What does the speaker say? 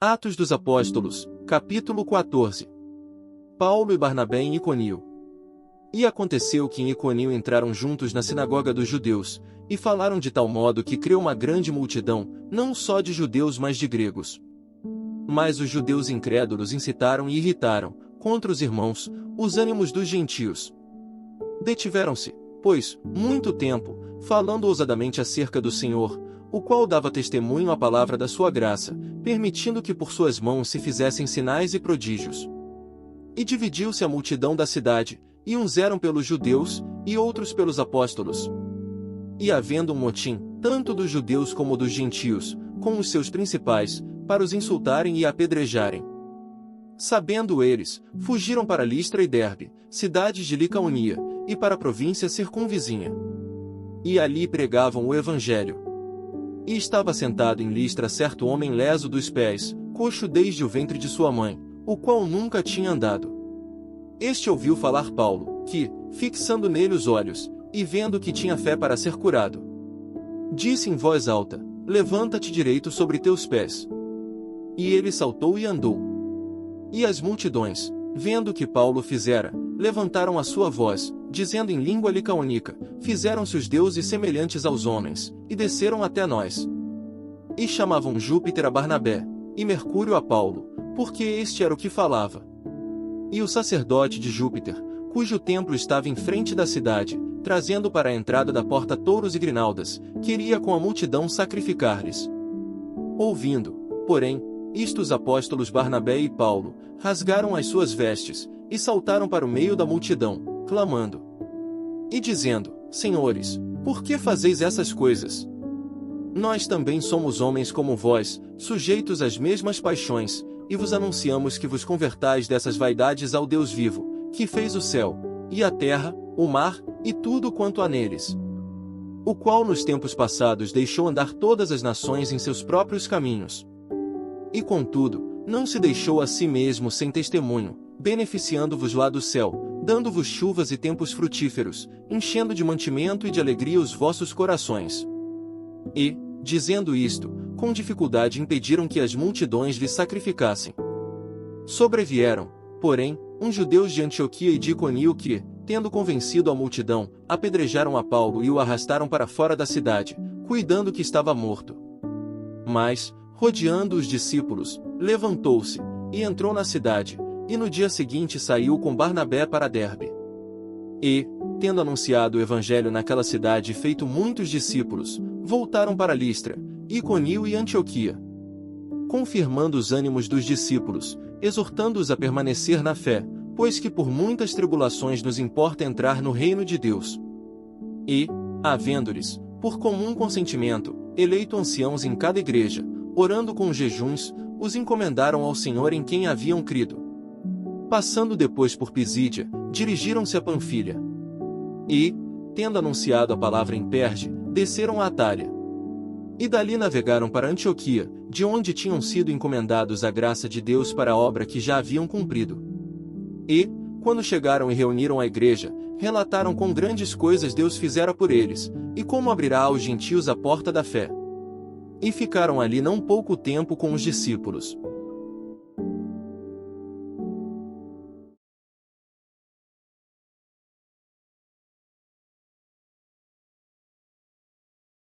Atos dos Apóstolos, capítulo 14. Paulo e Barnabé em Iconio. E aconteceu que em Iconio entraram juntos na sinagoga dos judeus, e falaram de tal modo que creu uma grande multidão, não só de judeus mas de gregos. Mas os judeus incrédulos incitaram e irritaram, contra os irmãos, os ânimos dos gentios. Detiveram-se, pois, muito tempo, falando ousadamente acerca do Senhor, o qual dava testemunho à palavra da sua graça, permitindo que por suas mãos se fizessem sinais e prodígios. E dividiu-se a multidão da cidade, e uns eram pelos judeus, e outros pelos apóstolos. E havendo um motim, tanto dos judeus como dos gentios, com os seus principais, para os insultarem e apedrejarem. Sabendo eles, fugiram para Listra e Derbe, cidades de Licaonia, e para a província circunvizinha. E ali pregavam o evangelho. E estava sentado em Listra certo homem leso dos pés, coxo desde o ventre de sua mãe, o qual nunca tinha andado. Este ouviu falar Paulo, que, fixando nele os olhos, e vendo que tinha fé para ser curado, disse em voz alta: levanta-te direito sobre teus pés. E ele saltou e andou. E as multidões, vendo o que Paulo fizera, levantaram a sua voz, dizendo em língua licaônica: fizeram-se os deuses semelhantes aos homens, e desceram até nós. E chamavam Júpiter a Barnabé, e Mercúrio a Paulo, porque este era o que falava. E o sacerdote de Júpiter, cujo templo estava em frente da cidade, trazendo para a entrada da porta touros e grinaldas, queria com a multidão sacrificar-lhes. Ouvindo, porém, isto os apóstolos Barnabé e Paulo, rasgaram as suas vestes, e saltaram para o meio da multidão, clamando e dizendo: Senhores, por que fazeis essas coisas? Nós também somos homens como vós, sujeitos às mesmas paixões, e vos anunciamos que vos convertais dessas vaidades ao Deus vivo, que fez o céu, e a terra, o mar, e tudo quanto há neles. O qual nos tempos passados deixou andar todas as nações em seus próprios caminhos. E contudo, não se deixou a si mesmo sem testemunho, beneficiando-vos lá do céu, dando-vos chuvas e tempos frutíferos, enchendo de mantimento e de alegria os vossos corações. E, dizendo isto, com dificuldade impediram que as multidões lhe sacrificassem. Sobrevieram, porém, uns judeus de Antioquia e de Iconio que, tendo convencido a multidão, apedrejaram a Paulo e o arrastaram para fora da cidade, cuidando que estava morto. Mas, rodeando os discípulos, levantou-se, e entrou na cidade, e no dia seguinte saiu com Barnabé para Derbe. E, tendo anunciado o evangelho naquela cidade e feito muitos discípulos, voltaram para Listra, Iconio e Antioquia, confirmando os ânimos dos discípulos, exortando-os a permanecer na fé, pois que por muitas tribulações nos importa entrar no reino de Deus. E, havendo-lhes, por comum consentimento, eleito anciãos em cada igreja, orando com jejuns, os encomendaram ao Senhor em quem haviam crido. Passando depois por Pisídia, dirigiram-se a Panfilha. E, tendo anunciado a palavra em Perge, desceram a Atália. E dali navegaram para Antioquia, de onde tinham sido encomendados à graça de Deus para a obra que já haviam cumprido. E, quando chegaram e reuniram a igreja, relataram quão grandes coisas Deus fizera por eles, e como abrirá aos gentios a porta da fé. E ficaram ali não pouco tempo com os discípulos.